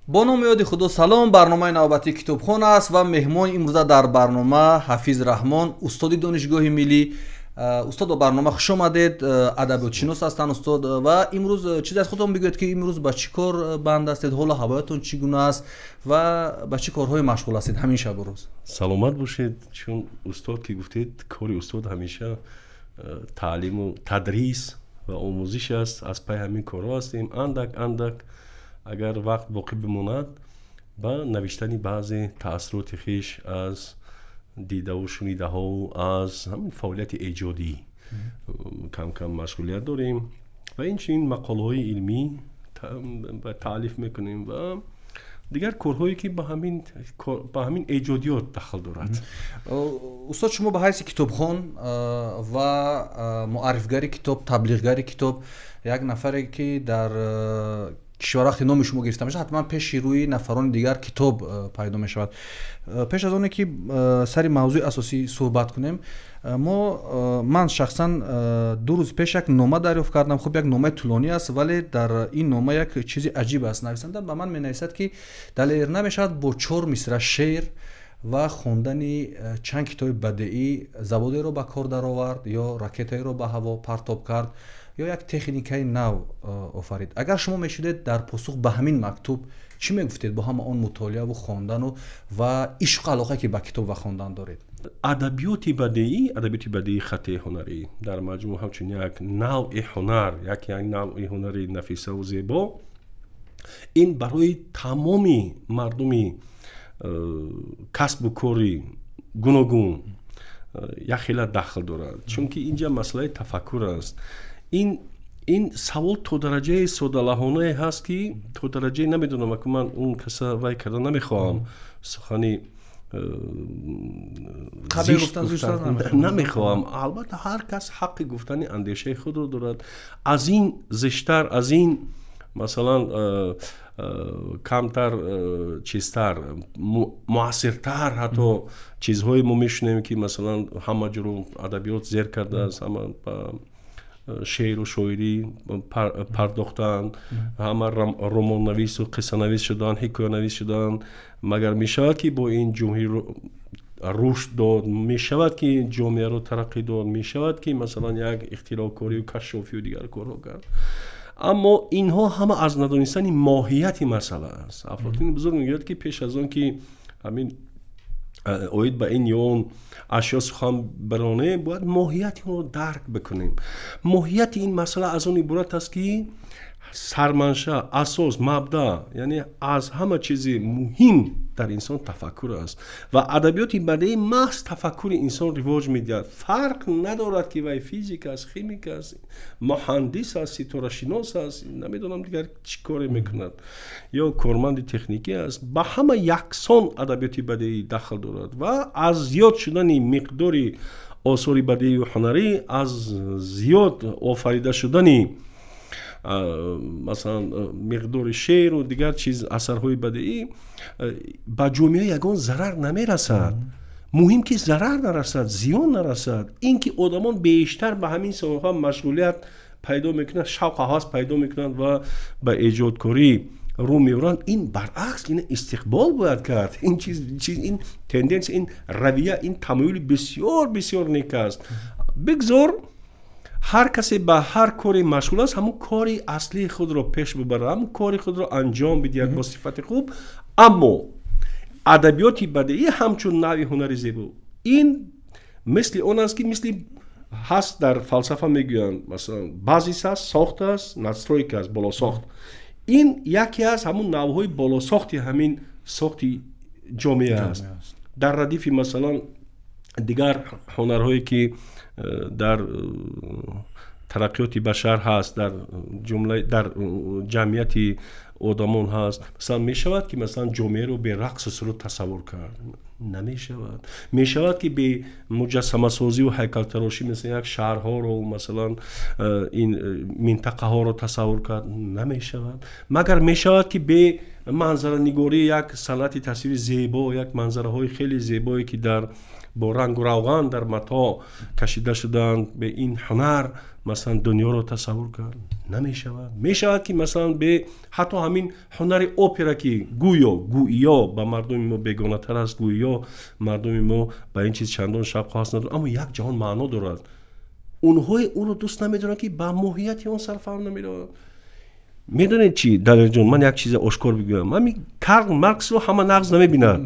бо номи ёди худо салом. барномаи навбатии китобхон аст ва меҳмони имрӯза дар барнома ҳафиз раҳмон, устоди донишгоҳи миллӣ. устод ба барнома хуш омадед. адабиётшинос ҳастанд устод ва имрӯз чизе аз худтон бигӯед ки имрӯз ба чӣ кор банд ҳастед, ҳолу ҳавоятон чӣ гуна аст ва ба чӣ корҳое машғул ҳастед ҳамин шабу рӯз? саломат бошед. чун устод ки гуфтед, кори устод ҳамеша таълиму тадрис ва омӯзиш аст. аз пай ҳамин корҳо ҳастем. андак агар вақт боқӣ бимонад ба навиштани баъзе таъссуроти хиш аз дидаву шунидаҳо, аз ҳамин фаъолияти эҷодӣ кам машғулият дорем ва инчунин мақолаҳои илмӣ таълиф мекунем ва дигар корҳое ки ба ҳамин эҷодиёт дахл дорад. устод, шумо ба ҳайси китобхон ва муаррифгари китоб, таблиғгари китоб, як нафаре ки дар кишвар вақти номи шумо гирифта мешавад, ҳатман пеши рӯи нафарони дигар китоб пайдо мешавад. пеш аз оне ки сари мавзӯи асосӣ суҳбат кунем, ман шахсан 2 рӯз пеш як нома дарёфт кардам. хуб, як номаи тӯлонӣ аст, вале дар ин нома як чизи аҷиб аст. нависанда ба ман менависад ки далер намешавад бо 4 мисра шеър ва хондани чанд китоби бадеӣ заводеро ба кор даровард ё ракетаеро ба ҳаво партоб кард ё як техникаи нав офарид. агар шумо мешудед дар посух ба ҳамин мактуб чӣ мегуфтед бо ҳама он мутолиаву хондану ва ишқу алоқае ки ба китоб ва хондан доред? адабиёти бадеӣ хати ҳунарӣ дар маҷмӯъ ҳамчун як навъи ҳунар, як навъи ҳунари нафисаву зебо, ин барои тамоми мардуми касбу кори гуногун як хела дахл дорад. чунки инҷа масъалаи тафаккур аст. ин савол то дараҷаи содалаҳонае ҳаст ки то дараҷаи намедонам, аку ман он каса вай карда намехоҳам, сухани намехоҳам. албатта ҳар кас ҳаққи гуфтани андешаи худро дорад. аз ин зиштар, аз ин масалан камтар чизтар, муассиртар ҳатто чизҳое мо мешунем ки масалан ҳама ҷоро адабиёт зер кардааст, ҳама шеъру шоирӣ пардохтанд, ҳама ромоннавису қиссанавис шуданд, ҳикоянавис шуданд. магар мешавад ки бо ин ҷумҳури рушд дод, мешавад ки ҷомеаро тараққӣ дод, мешавад ки масалан як ихтироъкорию кашшофию дигар корҳо кард. аммо инҳо ҳама аз надонистани моҳияти масъала аст. афлотуни бузург мегӯяд ки пеш аз он ки ҳамин оид ба ин ё он ашё сухан баронем, бояд моҳияти онро дарк бикунем. моҳияти ин масъала аз он иборат аст ки сарманша, асос, мабда, яъне аз ҳама чизи муҳим дар инсон тафаккур аст ва адабиёти бадеӣ маҳз тафаккури инсон ривоҷ медиҳад. фарқ надорад ки вай физик аст, химик аст, муҳандис аст, ситорашинос аст, намедонам дигар чӣ коре мекунад, ё корманди техникӣ аст. ба ҳама яксон адабиёти бадеӣ дахл дорад ва аз зиёд шудани миқдори осори бадеию ҳунарӣ, аз зиёд офарида шудани масалан миқдори шеъру дигар чиз асарҳои бадеӣ ба ҷомеа ягон зарар намерасад. муҳим ки зарар нарасад, зиён нарасад. ин ки одамон бештар ба ҳамин соҳа машғулият пайдо мекунанд, шавқу ҳавас пайдо мекунанд ва ба эҷодкорӣ рӯ меоранд, ин баръакс, ин истиқбол бояд кард. ин ин тенденсия, ин равия, ин тамоюли бисёр нек аст. бигзор ҳар касе ба ҳар коре машғул аст, ҳамун кори аслии худро пеш бибарад, ҳамун кори худро анҷом бидиҳад бо сифати хуб. аммо адабиёти бадеӣ ҳамчун навъи ҳунари зебо, ин мисли он аст ки мисли ҳаст дар фалсафа мегӯянд, масалан базис аст, сохт аст, надстройка аст, болосохт. ин яке аз ҳамун навъҳои болосохти ҳамин сохти ҷомеа аст. дар радифи масалан дигар ҳунарҳое ки дар тараққиёти башар ҳаст, дар ҷамъияти одамон ҳаст. масалан мешавад ки масалан ҷомеаро бе рақсу суруд тасаввур кард? намешавад. мешавад ки бе муҷассамасозиву ҳайкалтарошӣ мисли як шаҳрҳоро, масалан ин минтақаҳоро тасаввур кард? намешавад. магар мешавад ки бе манзаранигорӣ як санъати тасвири зебо, як манзараҳои хеле зебое ки дар бо рангу равған дар матоъ кашида шуданд, бе ин ҳунар масалан дунёро тасаввур кард? намешавад. Мешавад ки масалан бе ҳатто ҳамин ҳунари опера ки гӯё ба мардуми мо бегонатар аст, гӯё мардуми мо ба ин чиз чандон шавқу ҳаст надорад, аммо як ҷаҳон маъно дорад. Унҳои онро дӯст намедоранд ки ба моҳияти он сарфарм намеравад. медонед чӣ далерҷон, ман як чизе ошкор бигӯям, ҳамин Карл Марксро ҳама нағз намебинад,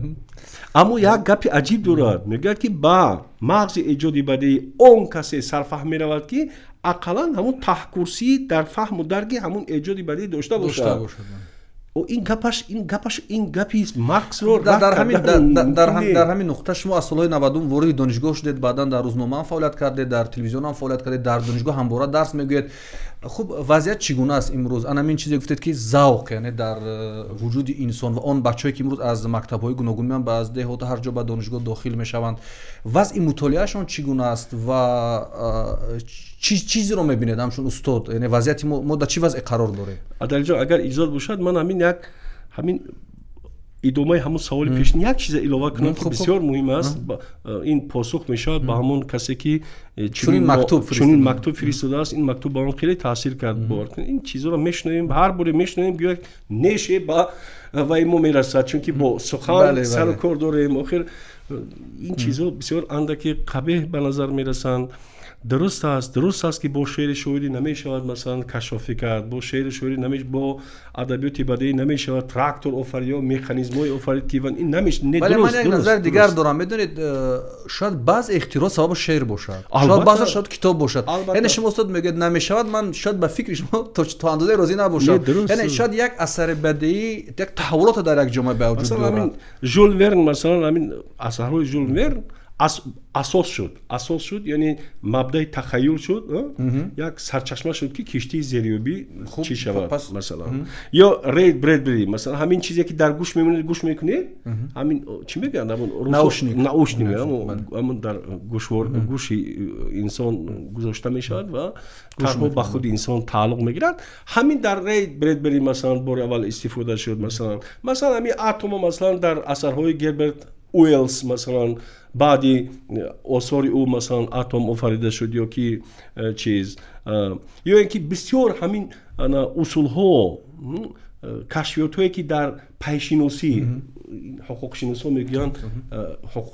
аммо як гапи аҷиб дорад. Мегӯяд ки ба мағзи эҷоди бадеӣ он касе сарфаҳм меравад ки ақаллан ҳамун таҳкурсии дар фаҳму дарки ҳамун эҷоди бадеӣ дошта бошад. این گپی مارکس رو در همین نقطه شما از سالهای 90 وارد دانشگاه شدید، بعدا در روزنامه هم فعالیت کردید، در تلویزیون هم فعالیت کردید، در دانشگاه همواره درس میگویید. خب وضعیت چگونه است امروز؟ انا این چیزی گفتید که ذوق یعنی در وجود انسان و آن بچه‌ای که امروز از مکتب‌های گوناگون میان و از دهات هر جا به دانشگاه داخل میشوند، وضع مطالعهشون چگونه است و چیزی رو میبینید همشون استاد؟ یعنی وضعیت ما در چه وضعی قرار داره؟ عادل جان اگر اجازه باشد من همین ادامه همون سوال پیشین یک چیز اضافه کنم که بسیار مهم است. این پاسخ میشود به همون کسی که چنین مکتوب فرستاده است. این مکتوب با اون خیلی تاثیر کرد. باور این چیزا رو میشنویم، هر بار میشنویم گویا نشه با وای ما میرسد، چون که با سخن سر و کار داریم. آخر این چیزا بسیار اندکی قبیح به نظر میرسند. درست است که با شعر شاعری نمیشود مثلا کشافی کرد، با شعر شاعری نمیشه، با ادبیات بدیعی نمیشود تراکتور آفرید یا مکانیزم‌های آفرید که این نمیشه. ولی من یک نظر دیگر دارم. میدونید شاید بعض اختراع سبب شعر باشد، شاید بعضی شاید کتاب باشد. یعنی شما استاد میگید نمیشود، من شاید به فکر شما تا اندازه راضی نباشم. یعنی شاید یک اثر بدیعی یک تحولات در یک جامعه به وجود بیاورد. مثلا ژول ورن، مثلا همین اثرهای ژول ورن اساس شد، یعنی مبدأ تخیل شد، یک سرچشمه شد که کشتی زیریابی چی شود. مثلا یا رید بردبری، مثلا همین چیزی که در گوش میمونه گوش میکنید، همین چی میگن همون ناوشنیک همون در گوش انسان گذاشته میشود و تقریبا به خود انسان تعلق میگیرد. همین در رید بردبری مثلا بار اول استفاده شد. مثلا همین اتم مثلا در اثرهای گربرت اویلز مثلا بعدی آثار او مثلا اتم آفریده شد یا کی چیز، یا اینکه بسیار همین اصول ها کشفیات هایی که در پیشینوسی حقوق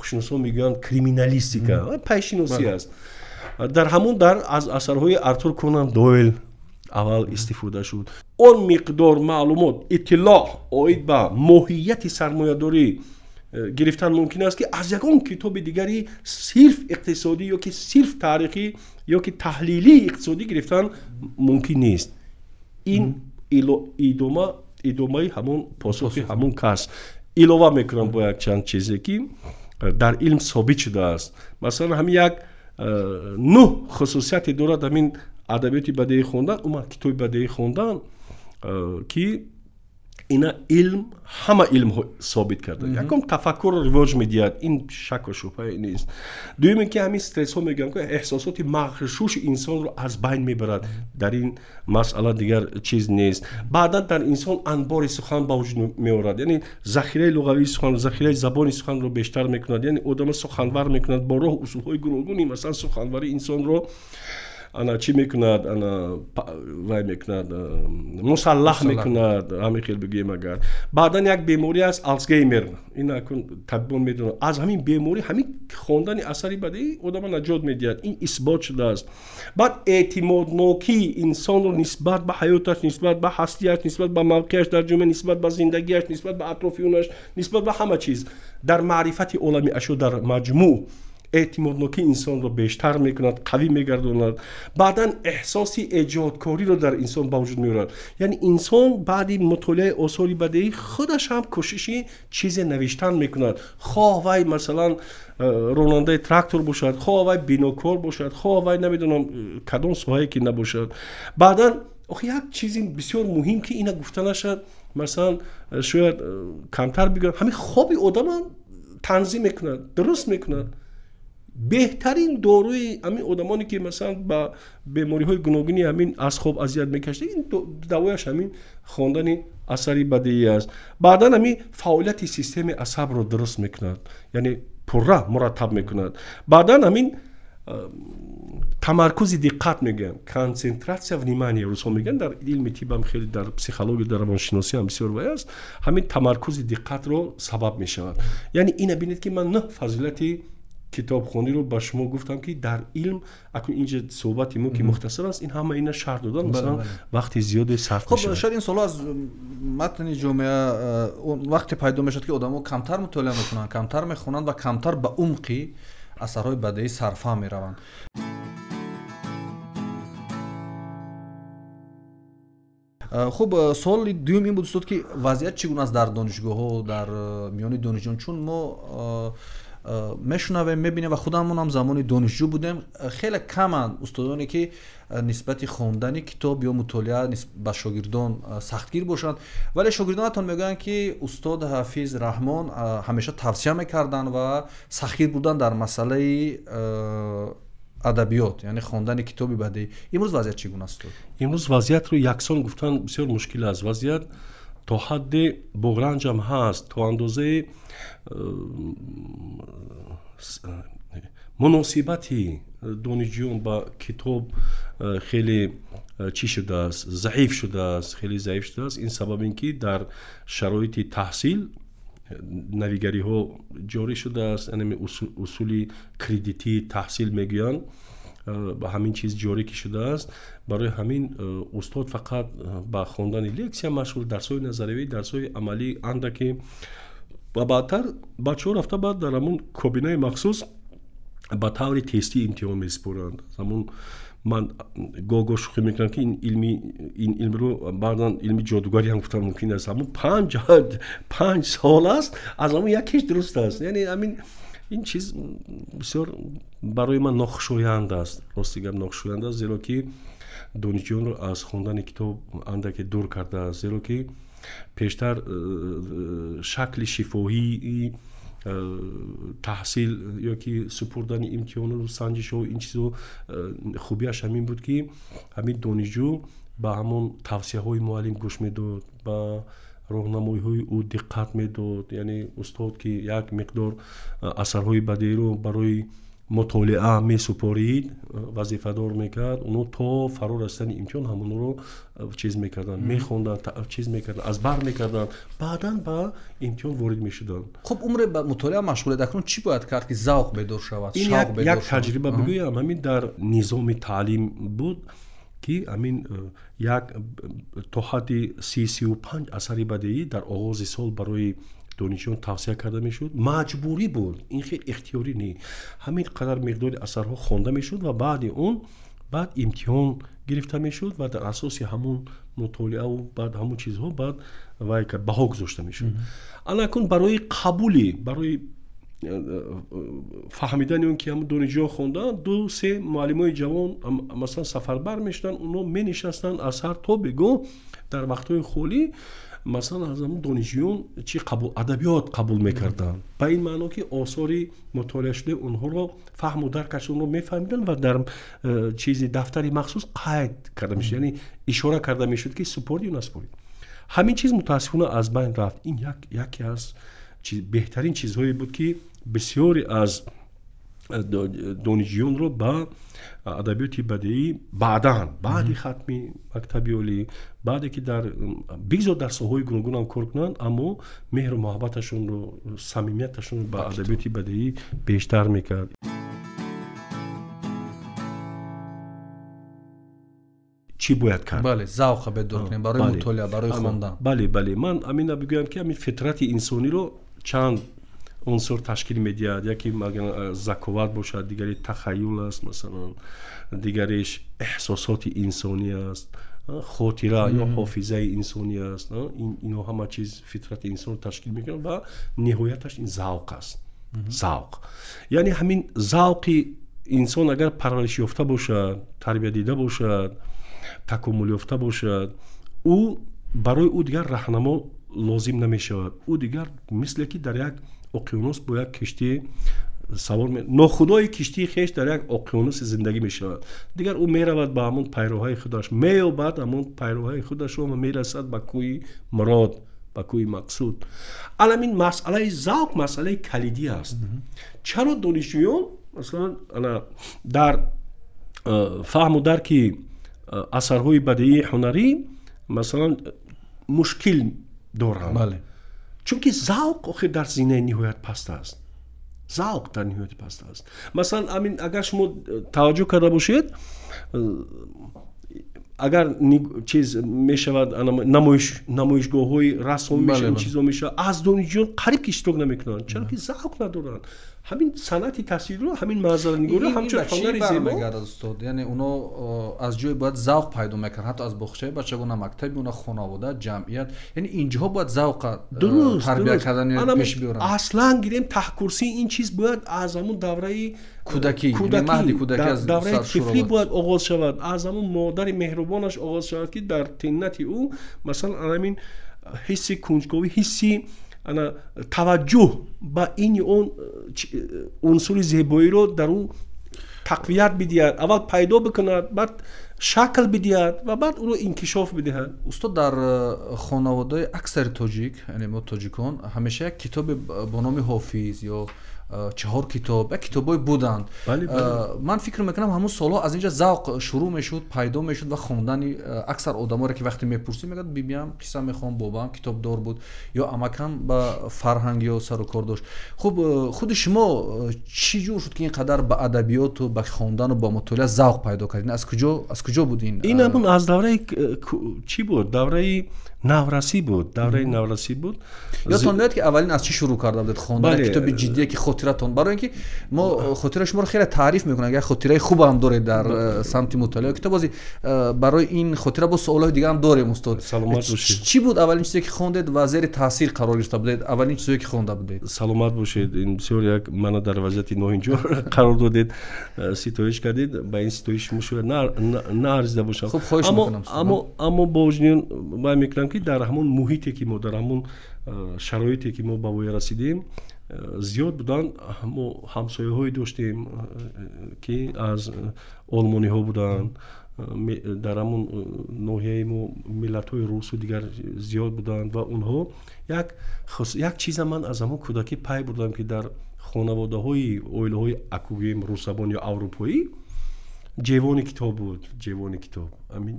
شناسا میگن کریمینالیستیکا پیشینوسی است. در همون از اثرهای آرتور کونان دویل اول استفاده شد. اون مقدار معلومات اطلاع آید به ماهیت سرمایه‌داری گرفتن ممکن است که از یکان کتاب دیگری صرف اقتصادی یا که صرف تاریخی یا که تحلیلی اقتصادی گرفتن ممکن نیست. این ادامه همون پاسخ همون کس علاوه میکنم با یک چند چیزی که در علم ثابت شده است. مثلا همین یک 9 خصوصیت دارد همین ادبیات بدیعی خوندن، کتاب بدیعی خوندن که اینا علم همه علم ثابت کرده. یکم تفکر رو رواج میدهد، این شک و شبهه نیست. دوم که همین استرس ها میگن که احساسات مغشوش انسان رو از بین میبرد. در این مسئله دیگر چیز نیست. بعدا در انسان انبار سخن به وجود میآورد، یعنی ذخیره لغوی سخن، ذخیره زبانی سخن رو بیشتر میکند. یعنی آدم سخنور میکند با راه اصول های گوناگونی. مثلا سخنوری انسان رو انا چی میکند، انا وای میکند، مسلح میکند، همین خیلی بگیم. اگر بعدا یک بیماری است آلزایمر، این اکن طبیبان میدونن از همین بیماری همین خواندن اثری بدیعی آدم نجات میدهد. این اثبات شده است. بعد اعتمادناکی انسان رو نسبت به حیاتش، نسبت به هستیش، نسبت به موقعش در جامعه، نسبت به زندگیش، نسبت به اطرافیانش، نسبت به همه چیز در معرفت عالمی اشیا در مجموع اعتمادناکی انسان رو بیشتر میکند، قوی میگرداند. بعدا احساسی ایجادکاری رو در انسان به وجود میارد. یعنی انسان بعد مطالعه آثار بدیعی خودش هم کوششی چیز نوشتن میکند، خواه وای مثلا راننده تراکتور باشد، خواه وای بیناکار باشد، خواه وای نمیدونم کدام ساحه‌ای که نباشد. بعدا آخه یک چیزی بسیار مهم که اینا گفته نشد، مثلا شاید کمتر بگم، همین خواب آدم تنظیم میکند، درست میکند. بهترین داروی همین آدمانی که مثلا با بیماری‌های گوناگونی همین از خواب اذیت میکشند، این دوایش همین خواندن اثری بدیعی است. بعدا همین فعالیت سیستم عصب رو درست میکند، یعنی پرراه مرتب میکند. بعدا همین тамаркузи диққат мегӯям, консентрация внимания рӯзҳо мегӯям, дар илми тиб ҳам хеле, дар психология, дар равоншиносӣ ҳам бисёр вай аст. ҳамин тамаркузи диққатро сабаб мешавад. яъне ина бинед ки ман на фазилати китобхониро ба шумо гуфтам ки дар илм акун инҷа суҳбати мо ки мухтасар аст, ин ҳама ина шарҳ додан масалан вақти зиёде сарф мешавад. хоб шояд ин солҳо аз матни ҷомеа вақте пайдо мешавад ки одамҳо камтар мутолиа мекунанд, камтар мехонанд ва камтар ба умқи асарҳои бадеӣ сарфаҳм мераванд. хуб, суоли дуюм ин буд устод ки вазъият чӣ гуна аст дар донишгоҳҳо, дар миёни донишҷӯён, чун мо мешунавем, мебинем ва худамон ҳам замони донишҷӯ будем, хеле каманд устодоне ки нисбати хондани китоб ё мутолиа ба шогирдон сахтгир бошанд, вале шогирдонатон мегӯянд ки устод Ҳафиз Раҳмон ҳамеша тавсия мекарданд ва сахтгир буданд дар масъалаи адабиёт, яъне хондани китоби бадеӣ. имрӯз вазъият чӣ гуна аст? имрӯз вазъиятро яксон гуфтан бисёр мушкил аст. вазъият то ҳадде боғранҷам ҳаст, то андозае муносибати донишҷӯён ба китоб хеле чӣ шудааст, заиф шудааст, хеле заиф шудааст. ин сабаб ин ки дар шароити таҳсил навигариҳо ҷорӣ шудааст, яъне усули кредитии таҳсил мегӯянд, ба ҳамин чиз ҷорӣ ки шудааст. барои ҳамин устод фақат ба хондани лексия машғул, дарсҳои назариявӣ, дарсҳои амалӣ андаке ва баъдтар бачаҳо рафта баъд дар ҳамун кобинаи махсус ба таври тестӣ имтиҳон месупоранд. ҳамун ман гоҳ-гоҳ шӯхӣ мекунам ки ин илмро баъдан илми ҷодугарӣ ҳам гуфтан мумкин аст. ҳамун 5 сол аст, аз ҳамун якеш дуруст аст. яъне ҳамин ин чиз бисёр барои ман нохушоянд аст. рости гап нохушоянд аст, зеро ки донишҷӯёнро аз хондани китоб андаке дур кардааст. зеро ки пештар шакли шифоҳии таҳсил ё ки супурдани имтиҳону санҷишҳо, ин чизо хубияш ҳамин буд ки ҳамин донишҷӯ ба ҳамон тавсияҳои муаллим гӯш медод, ба роҳнамоиҳои ӯ диққат медод. яъне устод ки як миқдор асарҳои бадеиро барои мутолиа месупорид, вазифадор мекард, оно то фаро расидани имтиҳон ҳамонро чиз мекарданд, мехонданд, чиз мекарданд, аз бар мекарданд, баъдан ба имтиҳон ворид мешуданд. хуб, умре ба мутолиа машғулият акнун чӣ бояд кард ки завқ бедор шавад, шавқ бедор шавад? як таҷриба бигӯям, ҳамин дар низоми таълим буд ки ҳамин як то ҳадди 30-35 асари бадеӣ дар оғози сол барои донишҷӯён тавсия карда мешуд. маҷбурӣ буд, ин хеле ихтиёрӣ не. ҳамин қадар миқдори асарҳо хонда мешуд ва баъди он баъд имтиҳон гирифта мешуд ва дар асоси ҳамун мутолиаву баъд ҳамун чизҳо баъд баҳо гузошта мешуд. анакун барои қабули, барои фаҳмидани он ки ҳамун донишҷӯён хондаанд, 2-3 муаллимои ҷавон масалан сафарбар мешуданд, оно менишастанд аз ҳар то бегоҳ дар вақтҳои холӣ масалан аз ҳамун донишҷӯён чи адабиёт қабул мекарданд, ба ин маъно ки осори мутолиашудаи онҳоро фаҳму даркаш онро мефаҳмиданд ва дар чизи дафтари махсус қайд карда мешуд, яъне ишора карда мешуд ки супорид ё насупорид. ҳамин чиз мутаассифона аз байн рафт. ин яке аз беҳтарин чизҳое буд ки бисёре аз донишҷӯёнро ба адабиёти бадеӣ баъди хатми мактаби олӣ, баъде ки бигзор дар соҳаҳои гуногунам кор кунанд, аммо меҳру муҳаббаташонро, самимияташонро ба адабиёти бадеӣ бештар мекард. чӣ бояд кард? бале, завқа бедор кунем барои мутолиа, барои хондан. бале, ман амина бигӯям ки ҳамин фитрати инсониро чанд унсур ташкил медиҳад. яке заковат бошад, дигари тахайюл аст, масалан дигариш эҳсосоти инсонӣ аст, хотира ё ҳофизаи инсонӣ аст. ино ҳама чиз фитрати инсонро ташкил мекунад ва ниҳояташ ин завқ аст. завқ яъне ҳамин завқи инсон агар парвариш ёфта бошад, тарбия дида бошад, такомул ёфта бошад, ӯ барои ӯ дигар раҳнамо лозим намешавад. ӯ дигар мисле ки дар як оқёнус бо як киштӣ савор нохудои киштии хеш дар як оқёнуси зиндагӣ мешавад. дигар ӯ меравад ба ҳамон пайроҳаи худаш, меёбад ҳамон пайроҳаи худашро ва мерасад ба кӯи мурод, ба кӯи мақсуд. аламин масъалаи завқ масъалаи калидӣ аст. чаро донишҷӯён масалан дар фаҳму дарки асарҳои бадеии ҳунарӣ масалан мушкил доранд, чунки завқ охир дар зинаи ниҳоят паст аст. завқ дар ниҳояти паст аст. масалан амин агар шумо таваҷҷӯҳ карда бошед, агар чиз мешавад намоишгоҳҳои расм мешавад, чизо мешавад, аз донишҷӯён қариб ки иштирок намекунанд, чаро ки завқ надоранд. ҳамин санъати тасвирро, ҳамин манзаранигорӣ ҳамчун ҳунари зебо, яъне уно аз ҷое бояд завқ пайдо мекунанд, ҳатто аз бохчаи бачагона, мактаби уна, хонавода, ҷамъият, яъне инҷоҳо бояд завқа тарбия кардани пеш биёранд. аслан гирем таҳкурсӣ ин чиз бояд аз ҳамун давраи кӯдакӣ, маҳди кӯдакӣ, аз давраи тифлӣ бояд оғоз шавад, аз ҳамун модари меҳрубонаш оғоз шавад, ки дар тиннати ӯ масалан ҳамин ҳисси кунҷковӣ, ҳисси ана таваҷҷӯҳ ба ини он унсури зебоиро дар ӯ тақвият бидиҳад, аввал пайдо бикунад, баъд шакл бидиҳад ва баъд ӯро инкишоф бидиҳад. устод, дар хонаводаи аксари тоҷик, яъне мо тоҷикон, ҳамеша як китобе бо номи ҳофиз ё 4 китоб, як китобҳое буданд. ман фикр мекунам ҳамун солҳо аз инҷа завқ шурӯъ мешуд, пайдо мешуд ва хондани аксар одаморе ки вақте мепурсӣ мегӯяд бибиам қисса мехоҳам, бобам китобдор буд ё амакам ба фарҳанг ё сару кор дошт. хуб, худи шумо чӣ ҷур шуд ки ин қадар ба адабиёту ба хондану ба мутолиа завқ пайдо кардин? Аз куҷо буд ин? ин ҳамун аз давраи чӣ буд? Давраи наврасӣ буд. Давраи наврасӣ буд. ёдтон меояд ки аввалин аз чӣ шурӯъ карда будед хондани китоби ҷиддие ки хотиратон? барои ин ки мо хотираи шуморо хеле таъриф мекунем. агар хотираи хубам доред дар самти мутолиа китоб, бози барои ин хотира бо суолҳои дига ҳам дорем. устод, чӣ буд аввалин чизе ки хондед ва зери таъсир қарор гирифта будед? аввалин чизое ки хонда будед? саломат бошед. ин бисёр як мана дар вазъияти ноинҷо қарор додед, ситоиш кардед. ба ин ситоиш шояд на арзида бошам. хуб, хоҳиш мекунам. аммо бо вуҷудин вай мекунам ки дар ҳамун муҳите ки мо, дар ҳамун шароите ки мо ба воя расидем, зиёд буданд. мо ҳамсояҳое доштем ки аз олмониҳо буданд, дар ҳамун ноҳияи мо миллатҳои русу дигар зиёд буданд ва онҳо як чиза ман аз ҳамон кӯдакӣ пай бурдам ки дар хонаводаҳои оилаҳои акугем русабон ё аврупоӣ ҷевони китоб буд. ҷевони китоб амин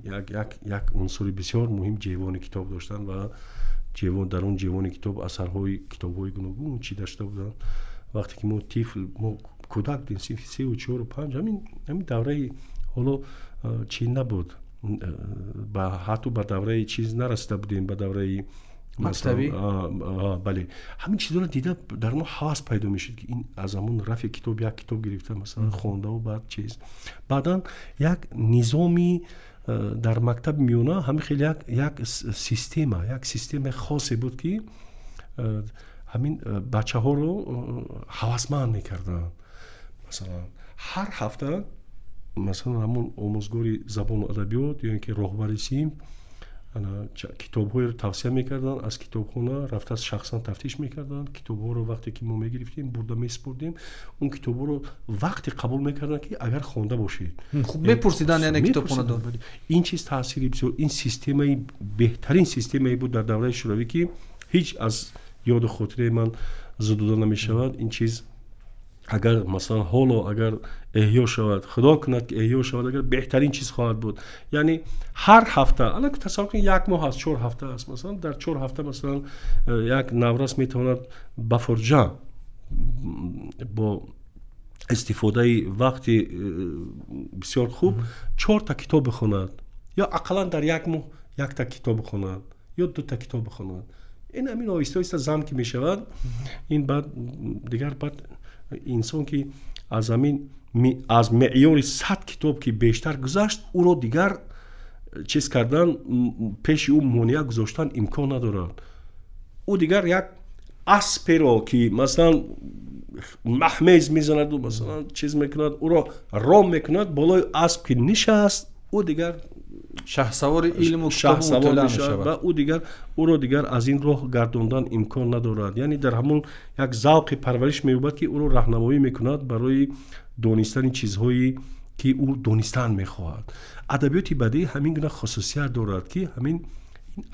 як унсури бисёр муҳим ҷевони китоб доштанд ва дар он ҷевони китоб асарҳои китобҳои гуногун чида шуда буданд. вақте ки мо тифл, мо кӯдак будем, синфи 3, 4, 5, ҳамин давраи ҳоло чӣ набуд, ҳатто ба давраи чиз нарасида будем, ба давраи мактаби. бале, ҳамин чизоро дида дар мо ҳавас пайдо мешуд ки ин аз ҳамун рафи китоб як китоб гирифта масалан хондаву баъд чиз. баъдан як низоми дар мактаби миёна ҳамин хеле як системаи хосе буд ки ҳамин бачаҳоро ҳавасманд мекарданд. масалан ҳар ҳафта масалан ҳамун омӯзгори забону адабиёт ё ин ки роҳбари синф китобҳоеро тавсия мекарданд, аз китобхона рафта шахсан тафтиш мекарданд. китобҳоро вақте ки мо мегирифтем бурда месупурдем, он китобҳоро вақте қабул мекарданд ки агар хонда бошед. хуб, мепурсидан, яъне китобхонадон. ин чиз таъсири бисёр, ин системаи беҳтарин системае буд дар давраи шӯравӣ ки ҳеҷ аз ёду хотираи ман зудода намешавад. ин чиз агар масалан ҳоло агар эҳё шавад, худо кунад ки эҳё шавад, агар беҳтарин чиз хоҳад буд. яъне ҳар ҳафта, алак тасаввур кунед, як моҳ аст, 4 ҳафта аст. масалан дар 4 ҳафта масалан як наврас метавонад ба фурҷа бо истифодаи вақти бисёр хуб 4 та китоб бихонад, ё ақаллан дар як моҳ 1 та китоб бихонад ё 2 та китоб бихонад. ин ҳамин оҳиста оҳиста зам ки мешавад, ин баъд дигар баъд инсон ки аз меъёри 100 китоб ки бештар гузашт, ӯро дигар чиз кардан, пеши ӯ монеа гузоштан имкон надорад. ӯ дигар як асперо ки масалан маҳмез мезанаду масалан чиз мекунад, ӯро ром мекунад, болои асп ки нишаст, ӯ дигар шаҳсавори илму китоб мутолиа мешавад ва ӯро дигар аз ин роҳ гардондан имкон надорад. яъне дар ҳамун як завқи парвариш меёбад ки ӯро раҳнамоӣ мекунад барои донистани чизҳое ки ӯ донистан мехоҳад. адабиёти бадеӣ ҳамин гуна хусусият дорад ки ҳамин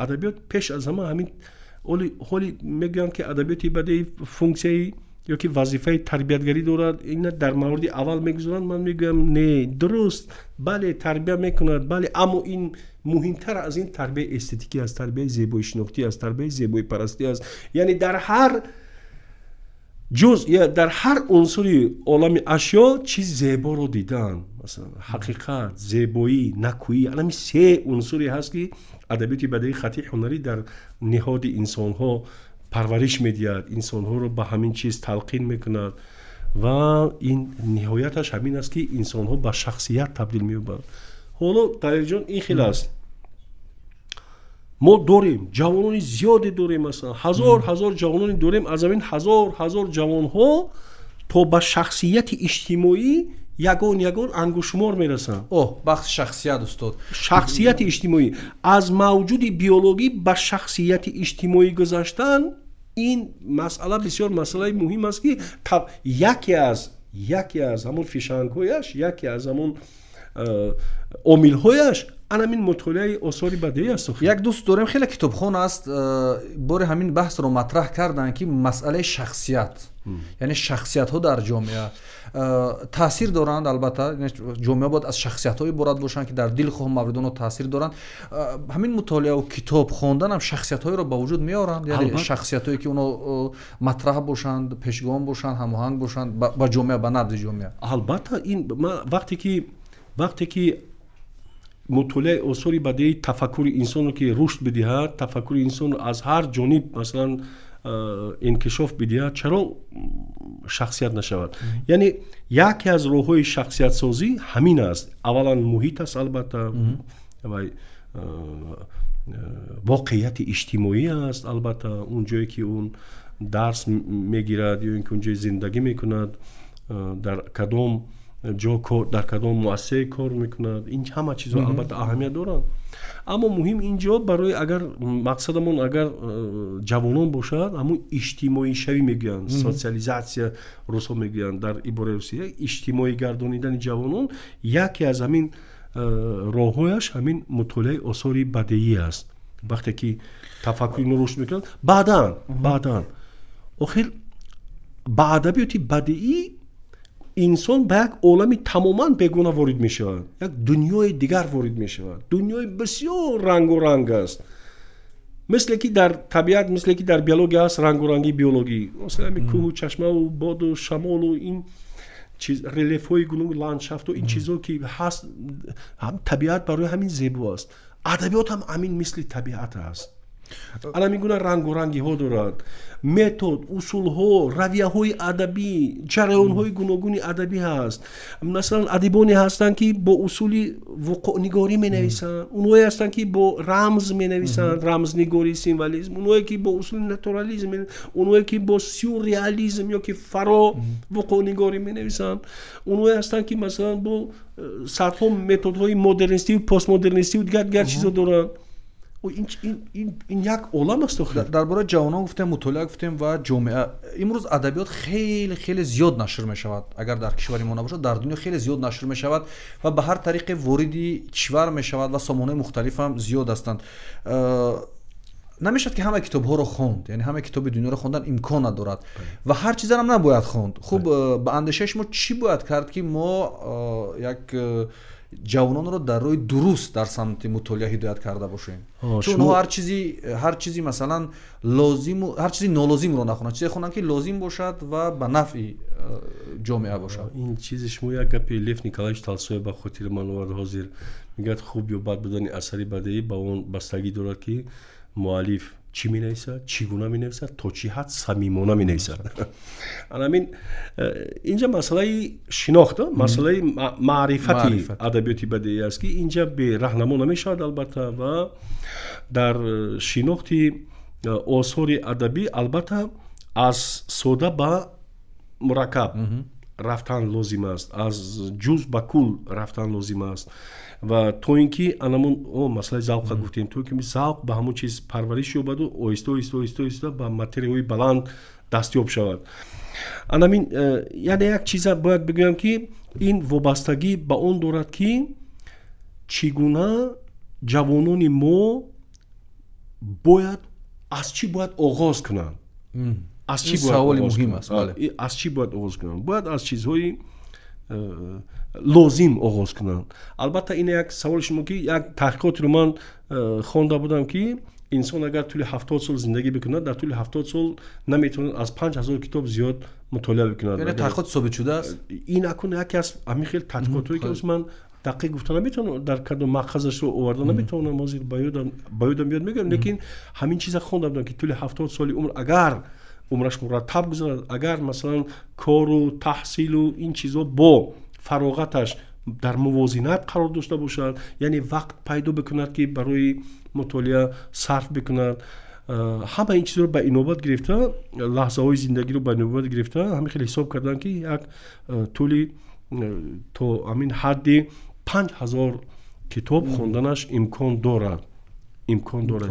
адабиёт пеш аз ҳама ҳамин ҳоли мегӯянд ки адабиёти бадеӣ функсияи ё ки вазифаи тарбиятгарӣ дорад, ина дар мавриди аввал мегузоранд. Ман мегӯям не, дуруст, бале тарбия мекунад, бале, аммо ин муҳимтар аз ин тарбияи эстетикӣ аст, тарбияи зебоишинохтӣ аст, тарбияи зебоипарастӣ аст. яъне дар ҳар ҷуз я дар ҳар унсури олами ашё чиз зеборо дидан, масалан ҳақиқат, зебоӣ, накӯӣ, анами се унсуре ҳаст ки адабиёти бадеии хати ҳунарӣ дар ниҳоди инсонҳо парвариш медиҳад, инсонҳоро ба ҳамин чиз талқин мекунад ва ин ниҳояташ ҳамин аст ки инсонҳо ба шахсият табдил меёбанд. ҳоло таҳирҷон ин хел аст. мо дорем ҷавонони зиёде дорем, масалан ҳазор ҷавононе дорем. аз ҳамин ҳазор ҷавонҳо то ба шахсияти иҷтимоӣ ягон ангушумор мерасанд. бахси шахсият устод, шахсияти иҷтимоӣ аз мавҷуди биологӣ ба шахсияти иҷтимоӣ гузаштан, ин масъала бисёр масъалаи муҳим аст ки яке аз ҳамон фишангҳояш, яке аз ҳамон омилҳояш анамин мутолиаи осори бадеӣ аст. як дӯст дорем, хеле китобхон аст бори ҳамин баҳсро матраҳ карданд ки масъалаи шахсият, яъне шахсиятҳо дар ҷомеа таъсир доранд. албатта ҷомеа бояд аз шахсиятҳо иборат бошанд ки дар дили хоҳ мавридоно таъсир доранд. ҳамин мутолиаву китоб хонданам шахсиятҳоеро ба вуҷуд меоранд, яъне шахсиятҳое ки оно матраҳ бошанд, пешгом бошанд, ҳамоҳанг бошанд ба ҷомеа, ба набзи ҷомеа. албатта ин вақте ки мутолиаи осори бадеӣ тафаккури инсонро ки рушд бидиҳад, тафаккури инсонро аз ҳар ҷониб масалан инкишоф бидиҳад, чаро шахсият нашавад? яъне яке аз роҳҳои шахсиятсозӣ ҳамин аст. аввалан муҳит аст, албатта воқеияти иҷтимоӣ аст, албатта он ҷое ки он дарс мегирад ё ин ки он ҷое зиндагӣ мекунад, дар кадом ҷо дар кадом муассисае кор мекунад, ин ҳама чизҳо албатта аҳамият доранд. аммо муҳим инҷо барои агар мақсадамон агар ҷавонон бошад, ҳамун иҷтимоишавӣ мегӯянд, социализатсия русҳо мегӯянд дар ибораи русия, иҷтимоӣ гардонидани ҷавонон яке аз ҳамин роҳҳояш ҳамин мутолиаи осори бадеӣ аст. вақте ки тафаккури но рушд мекунад, баъдан охир ба адабиёти бадеӣ инсон ба як олами тамоман бегона ворид мешавад, як дунёи дигар ворид мешавад. дунёи бисёр рангу ранг аст. мисле ки дар табиат, мисле ки дар биология аст рангурангии биологӣ, масалан кӯҳу чашмаву боду шамолу ин чиз релефҳои гуногун, ландшафту ин чизҳо ки ҳаст, табиат барои ҳамин зебо аст. адабиёт ҳам ҳамин мисли табиат аст. алами гуна рангу рангиҳо дорад, метод, усулҳо, равияҳои адабӣ, ҷараёнҳои гуногуни адабӣ ҳаст. масалан адибоне ҳастанд ки бо усули вуқӯънигорӣ менависанд, онҳое ҳастанд ки бо рамз менависанд, рамзнигорӣ, символизм, онҳое ки бо усули натурализм, онҳое ки бо сюрреализм ё ки фаро вуқӯънигорӣ менависанд, онҳое ҳастанд ки масалан бо садҳо методҳои модернистиву постмодернистиву дигар чизо доранд. ин як олам аст. дар бораи ҷавонон гуфтем, мутолиа гуфтем ва ҷомеа. имрӯз адабиёт хеле зиёд нашр мешавад. агар дар кишвари мо набошад, дар дунё хеле зиёд нашр мешавад ва ба ҳар тариқе вориди кишвар мешавад ва сомонаи мухталиф ҳам зиёд ҳастанд. намешавад ки ҳамаи китобҳоро хонд, яъне ҳамаи китоби дунёро хондан имкон надорад ва ҳар чизам набояд хонд. хуб, ба андешаи шумо чӣ бояд кард ки мо як ҷавононро дар роҳи дуруст дар самти мутолиа ҳидоят карда бошем? чун онҳо ҳар чизи масалан лозиму ҳар чизи нолозимро нахонанд, чизе хонанд ки лозим бошад ва ба нафъи ҷомеа бошад. ин чизи шумо як гапи Лев Николаевич Толстой ба хотири ман овард ҳозир. мегӯяд хуб ё бад будани асари бадеӣ ба он бастагӣ дорад ки муаллиф чӣ менависад, чӣ гуна менависад, то чӣ ҳад самимона менависад. анамин инҷа масъалаи шинохт, масъалаи маърифати адабиёти бадеӣ аст ки инҷа бераҳнамо намешавад албатта. ва дар шинохти осори адабӣ албатта аз сода ба мураккаб рафтан лозим аст, аз ҷуз ба кул рафтан лозим аст. ва то ин ки анамон масъалаи завқа гуфтем, то ки завқ ба ҳамон чиз парвариш ёбаду оҳиста ба материяҳои баланд дастёб шавад. анамин яъне як чиза бояд бигӯям ки ин вобастагӣ ба он дорад ки чӣ гуна ҷавонони мо бояд аз чӣ бояд оғоз кунанд. از چی این باید سوال آغاز مهم کنم؟ است. بله. از چی باید آغاز کنم؟ باید از چیزهای لازم آغاز کنم. البته این یک سوال شما که یک تحقیقات رو من خوانده بودم که انسان اگر طول 70 سال زندگی بکنه در طول 70 سال نمیتونه از 5000 کتاب زیاد مطالعه بکنه. یعنی تحقیقات ثابت شده است. این اکنون یکی از همین خیلی تحقیقاتی که از من دقیق گفتن نمیتونم در کدوم مأخذش رو آوردن نمیتونم مازیر بایودم بیاد میگم، لیکن همین چیزا خوندم بودم که طول 70 سال عمر اگر عمرش مرتب گذرد، اگر مثلا کار و تحصیل و این چیزا با فراغتش در موازنت قرار داشته باشد، یعنی وقت پیدا بکند که برای مطالعه صرف بکند، همه این چیزا رو به اینوبت گرفته، لحظه های زندگی رو به اینوبت گرفته، همین خیلی حساب کردن که یک طول تو همین حد 5000 کتاب خوندنش امکان دارد.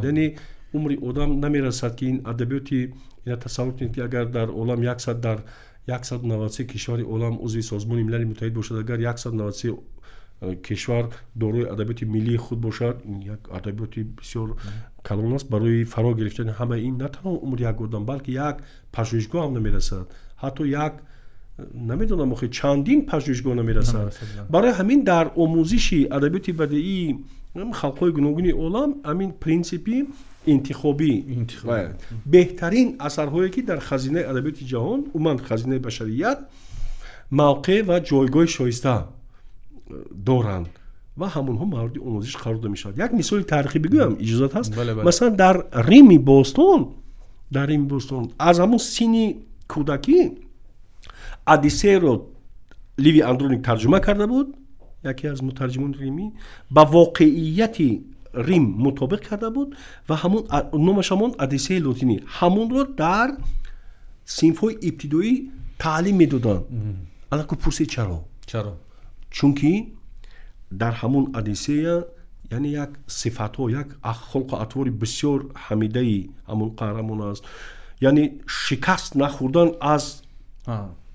یعنی عمر آدم نمیرسد که این ادبیاتی اینا تصور کنید که اگر در عالم 193 کشور عالم عضو سازمان ملل متحد باشد، اگر 193 کشور دارای ادبیات ملی خود باشد، این یک ادبیات بسیار کلان است. برای فرا گرفتن همه این نه تنها عمر یک آدم بلکه یک پژوهشگاه هم نمیرسد، حتی یک نمیدونم آخه چندین پژوهشگاه نمیرسد. برای همین در آموزش ادبیات بدیعی خلق‌های گوناگون عالم همین پرینسیپی انتخابی بهترین اثرهایی که در خزینه ادبیات جهان و خزینه بشریت موقع و جایگاه شایسته دارند و همونها مورد آموزش قرار داده میشد. یک مثال تاریخی بگویم اجازه هست؟ بله. مثلا در ریم باستون از همون سینی کودکی ادیسه رو لیوی اندرونیک ترجمه کرده بود، یکی از مترجمان ریمی، با واقعیت ریم مطابق کرده بود و همون نامش همون ادیسه لاتینی همون رو در صنف‌های ابتدایی تعلیم میدادن. الان که پرسید چرا؟ چون که در همون ادیسه یعنی یک صفت ها، یک خلق و اطوار بسیار حمیده همون قهرمان است، یعنی شکست نخوردن از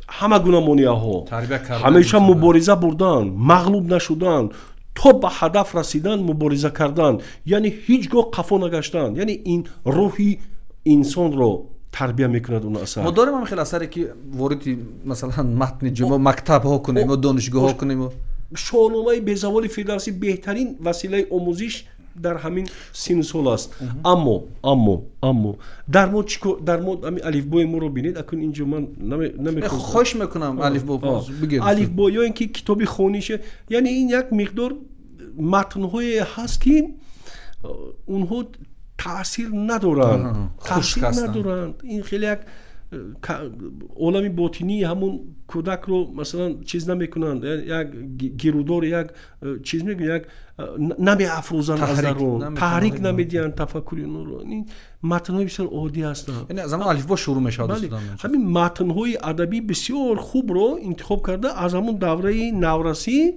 همه گونه مانعه ها، همیشه مبارزه بردن، مغلوب نشدن، تا به هدف رسیدن مبارزه کردن، یعنی هیچگاه قفا نگشتن. یعنی این روحی انسان رو تربیه میکند اون اثر. ما داریم هم خیلی اثری که واردی مثلا متن جمع مکتب ها کنیم و دانشگاه ها کنیم و شاهنامه بیزوال فردوسی بهترین وسیله آموزش در همین سن سال است. اما در مورد همین الفبای ما رو ببینید، اکنون اینجا من نمیخوام خوش میکنم الفبا بگید الفبا یا اینکه کتابی خونیشه، یعنی این یک مقدار متن‌های هست که اونها تاثیر ندارند. این خیلی یک عالم باطنی همون کودک رو مثلا چیز نمیکنند، یک گیرودار یک چیز میگن، یک نمی افروزن از درون، تحریک نمیدین تفکری اون رو. این متن‌های بسیار عادی هستند. یعنی از همون الفبا شروع میشه. همین متن‌های ادبی بسیار خوب رو انتخاب کرده از همون دوره نورسی،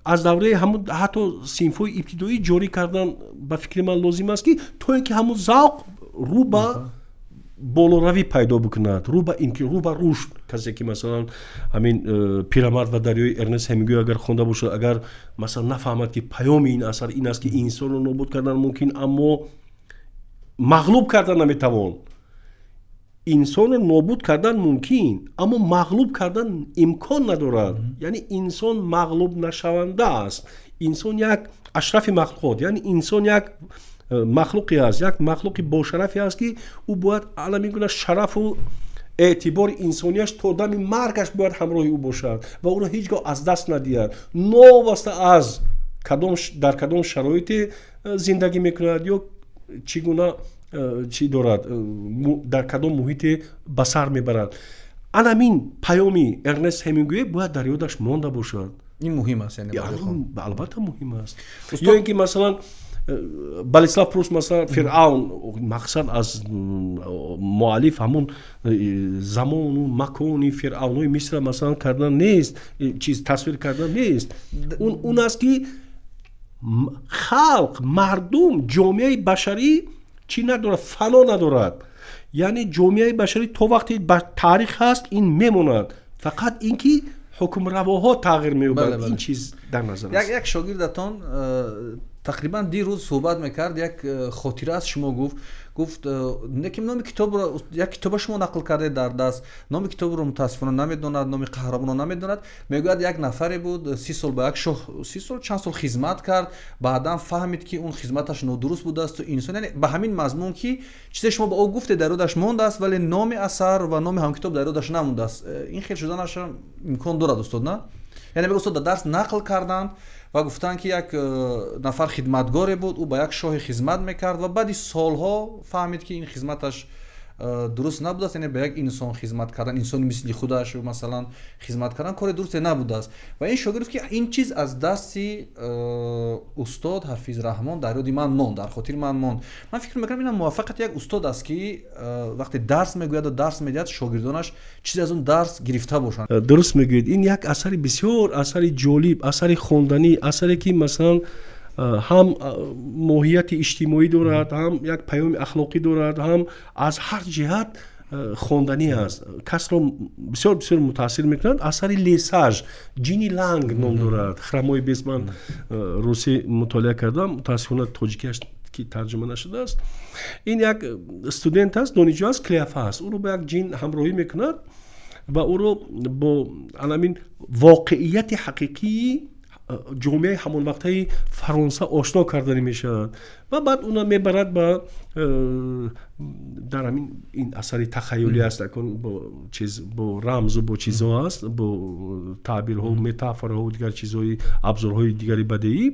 از دوره همون حتی صنف‌های ابتدایی جاری کردن. به فکر من لازم است که تا اینکه همون ذوق رو به بالوروی پیدا بکند، رو به رشد. کسی که مثلا همین پیرمرد و دریای ارنست همینگوی اگر خونده باشه، اگر مثلا نفهمد که پیام این اثر این است که انسان رو نابود کردن ممکن اما مغلوب کردن نمیتوان. انسان رو نابود کردن ممکن اما مغلوب کردن امکان ندارد. یعنی انسان مغلوب نشونده است. انسان یک اشرف مخلوقات، یعنی انسان یک مخلوقی است، یک مخلوقی با شرفی است که او باید علمی گونه شرف و اعتبار انسانیش تا دم مرگش باید همراه او باشد و او را هیچگاه از دست ندهد، نواسته از در کدام شرایط زندگی میکند یا چگونه چی دارد، در کدام محیط بسر میبرد. همین پیامی ارنست همینگوی باید در یادش مانده باشد. این مهم است. یعنی البته مهم است. یا اینکه مثلا بلسلاف پروست مثلا فرعون، مقصد از مؤلف همون زمان و مکان فرعونای مصر مثلا کردن نیست، چیز تصویر کردن نیست. اون است که خلق، مردم، جامعه بشری چی ندارد؟ فنا ندارد. یعنی جامعه بشری تا وقتی بر تاریخ هست این میموند، فقط اینکه حکم رواها تغییر می‌یابد. این چیز در نظر است. یک شاگردتان тақрибан дирӯз суҳбат мекард, як хотира аз шумо гуфт неки номи китобро, як китоба шумо нақл кардед дар даст, номи китобро мутаассифона намедонад, номи қаҳрамонро намедонад. Мегӯяд як нафаре буд 30 сол ба як шоҳ 30 сол чанд сол хизмат кард, баъдан фаҳмид ки он хизматаш нодуруст будааст. Инсон яъне ба ҳамин мазмун ки чизе шумо ба ӯ гуфте дар ёдаш мондааст, вале номи асар ва номи ҳамкитоб дар ёдаш намондааст. Ин хел шуданаш имкон дорад устод, на? яъне бе устод дарс нақл карданд ва гуфтанд ки як нафар хидматгоре буд, ӯ ба як шоҳи хизмат мекард ва баъди солҳо фаҳмид ки ин хизматаш дуруст набудааст, яъне ба як инсон хизмат кардан, инсони мисли худаш масалан хизмат кардан кори дурусте набудааст. Ва ин шогирд ки ин чиз аз дасти устод Ҳафиз Раҳмон дар ёди ман монд, дар хотири ман монд. Ман фикр мекардам ина муваффақияти як устод аст ки вақте дарс мегӯяд ва дарс медиҳад, шогирдонаш чизе аз он дарс гирифта бошанд. дуруст мегӯед. Ин як асари бисёр асари ҷолиб, асари хонданӣ, асаре ки масалан ҳам моҳияти иҷтимоӣ дорад, ҳам як паёми ахлоқӣ дорад, ҳам аз ҳар ҷиҳат хонданӣ аст. Касро бисёр бисёр мутаассир мекунад. Асари Лесаж, Ҷини Ланг ном дорад. Храмои бест ман русӣ мутолиа кардам, мутаассифона тоҷикиаш ки тарҷума нашудааст. Ин як студент аст, донишҷӯ аст, қияфа аст. Ӯро ба як ҷин ҳамроҳӣ мекунад ва ӯро бо анамин воқеияти ҳақиқии ҷомеаи ҳамонвақтаи Фаронса ошно карданӣ мешавад ва баъд уна мебарад ба дар ҳамин ин асари тахайюлӣ аст, бо рамзу бо чизҳо аст, бо таъбирҳо, метафораҳо, дигар чизҳои абзорҳои дигари бадеӣ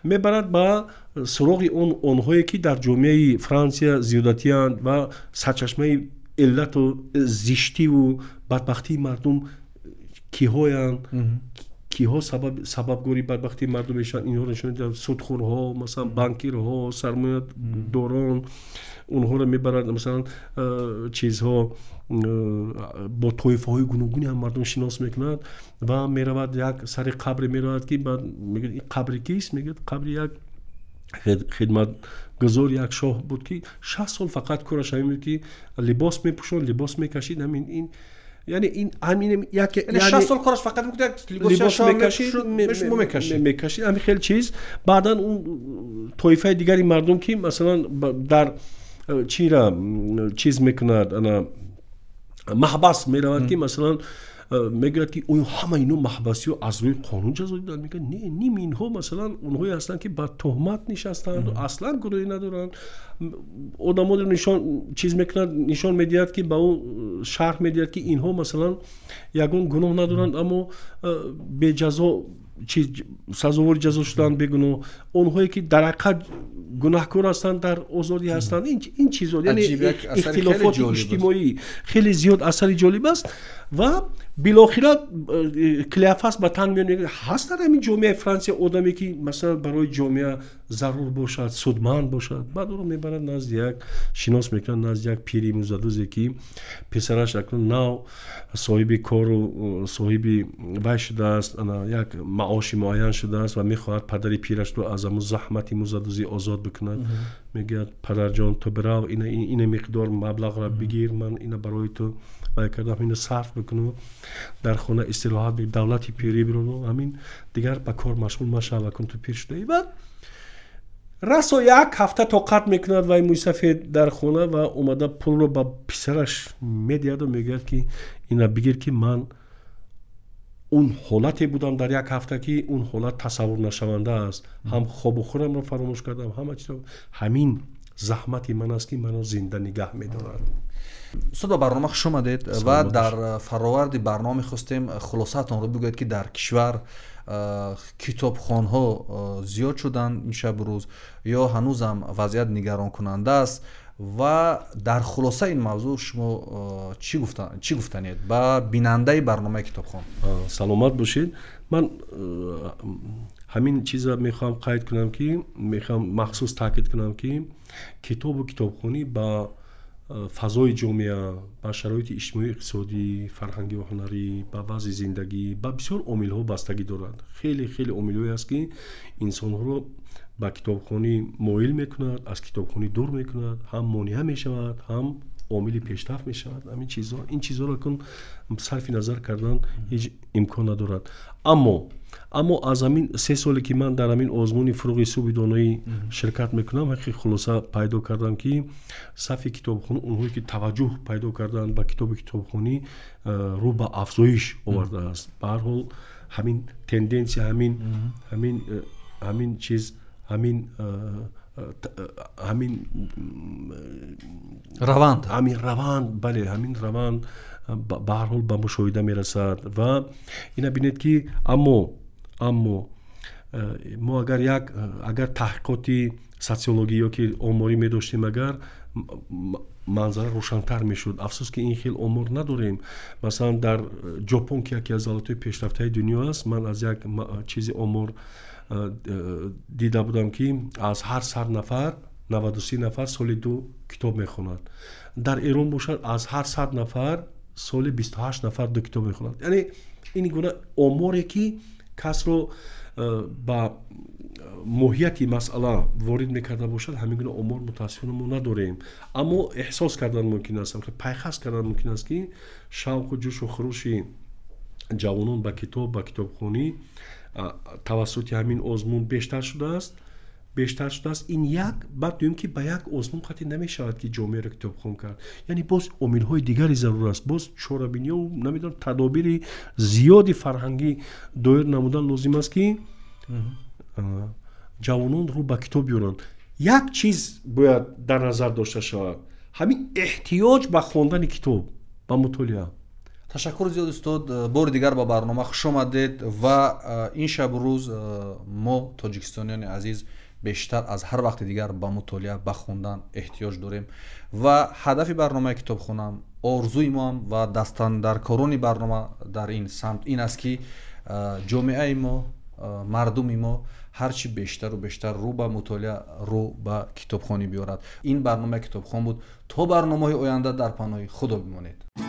мебарад ба суроғи онҳое ки дар ҷомеаи Франсия зиёдатиянд ва сарчашмаи иллату зиштиву бадбахтии мардум киҳоянд, киҳо сабабгори бадбахтии мардум мешаванд. Инҳо нишон медиҳад судхӯрҳо, масалан банкирҳо, сармоядорон, онҳоро мебарад масалан чизҳо бо тоифаҳои гуногуни ҳам мардум шинос мекунад ва меравад як сари қабре меравад ки баъд мегӯяд ин қабри кист? Мегӯяд қабри як хидматгузори як шоҳ буд ки 60 сол фақат кораш ҳамин буд ки либос мепӯшонд, либос мекашид. ҳамин ин яъне ин ҳамин як 60 сол кораш фақат буд, як либос мекашид. ҳамин хел чиз. баъдан он тоифаи дигари мардум ки масалан дар чира чиз мекунад, ана маҳбас меравад ки масалан мегӯяд ки оё ҳама ино маҳбасиҳо аз рӯи қонун ҷазо диданд. мегӯяд не, ним инҳо масалан онҳое ҳастанд ки ба тӯҳмат нишастанд, аслан гуноҳӣ надоранд. одаморо чиз мекунад, нишон медиҳад ки ба ӯ шарҳ медиҳад ки инҳо масалан ягон гуноҳ надоранд, аммо беҷазо сазовори ҷазо шуданд, бегуноҳ. онҳое ки дар ҳақиқат гунаҳкор ҳастанд, дар озодӣ ҳастанд. ин чизҳо яъне ихтилофоти иҷтимоӣ хеле зиёд асари ҷолиб аст. ва билохира Клеофас ба танг меёнад, ҳаст дар ҳамин ҷомеаи Франсия одаме ки масалан барои ҷомеа зарур бошад, судманд бошад. баъд ӯро мебарад назди як шинос мекунад, назди як пири музадузе ки писараш акнун нав соҳиби кору соҳиби вай шудааст, як маоши муайян шудааст ва мехоҳад падари пирашро аз ҳамун заҳмати музадузӣ озод бикунад. мегӯяд падарҷон, ту бирав ина миқдор маблағро бигир, ман ина барои ту вай кардам, ина сарф бикуну, дар хона истироҳат бик, давлати пирӣ бирону, ҳамин дигар ба кор машғул машав, акун ту пир шудаӣ. баъд расо як ҳафта тоқат мекунад вай Мӯйсафед дар хона ва омада пулро ба писараш медиҳаду мегӯяд ки ина бигир ки ман он ҳолате будам дар як ҳафта ки он ҳолат тасаввур нашаванда аст. ҳам хобу хӯрамро фаромӯш кардам, ҳама чизро. ҳамин заҳмати ман аст ки маро зинда нигаҳ медорад. устод, ба барнома хуш омадед ва дар фароварди барнома хостем хулосаатонро бигӯед ки дар кишвар китобхонҳо зиёд шуданд имшабрӯз ё ҳанӯзам вазъият нигаронкунанда аст ва дар хулоса ин мавзӯъ шумо чӣ гуфтанед ба бинандаи барномаи китобхон? саломат бошед. ман ҳамин чиза мехоҳам қайд кунам ки мехоҳам махсус таъкид кунам ки китобу китобхонӣ ба фазои ҷомеа, ба шароити иҷтимоӣ, иқтисодӣ, фарҳангӣ ва ҳунарӣ, ба вазъи зиндагӣ, ба бисёр омилҳо бастагӣ дорад. хеле хеле омилҳое аст ки инсонҳоро ба китобхонӣ моил мекунад, аз китобхонӣ дур мекунад, ҳам монеа мешавад, ҳам عامل پیشرفت می شود. این چیزها را کن صرف نظر کردن هیچ امکان ندارد. اما از همین 3 سالی که من در همین آزمون فروغ صوبی دانایی شرکت میکنم، حقیقی خلاصه پیدا کردم که صفی کتابخونه اونهایی که توجه پیدا کردن به کتابخونی رو به افزایش آورده است. به هر حال همین تندنسی، همین چیز، همین روند، بله همین روند به هر حال به مشاهده میرسد و اینا بینید که اما ما اگر تحقیقاتی سوسیولوژی یا که آماری می داشتیم، اگر منظره روشن‌تر میشد. افسوس که این خیلی آمار نداریم. مثلا در ژاپن که یکی از ایالت‌های پیشرفته دنیا است، من از یک چیزی آمار دیده بودم که از هر 100 نفر 93 نفر سال 2 کتاب میخونند. در ایران باشد از هر 100 نفر سال 28 نفر 2 کتاب میخونند. یعنی این گونه آماری که کس رو با ماهیت مسئله وارد میکرده باشد، همین گونه آمار متاسفانه ما نداریم. اما احساس کردن ممکن است، پیخست کردن ممکن است که شوق و جوش و خروش جوانان به کتابخوانی توسط همین آزمون بیشتر شده است. این یک بعد دویم که به یک آزمون خاطر نمی شود که جامعه را کتابخوان کرد. یعنی باز عامل‌های دیگری ضرور است، باز چاره‌بینی و نمیدونم تدابیر زیادی فرهنگی دایر نمودن لازم است که جوانان رو به کتاب بیارن. یک چیز باید در نظر داشته شود، همین احتیاج به خواندن کتاب، به مطالعه. تشکر زیاد استاد. بار دیگر با برنامه خوش آمدید و این شب و روز ما تاجیکستانیان عزیز بیشتر از هر وقت دیگر با مطالعه، با خوندن احتیاج داریم و هدف برنامه کتابخونم، آرزوی ما هم و دستان در کارون برنامه در این سمت این است که جامعه ما، مردم ما هرچی بیشتر و بیشتر رو به مطالعه، رو به کتابخوانی بیارد. این برنامه کتابخوان بود. تا برنامه های آینده در پناه خدا بمانید.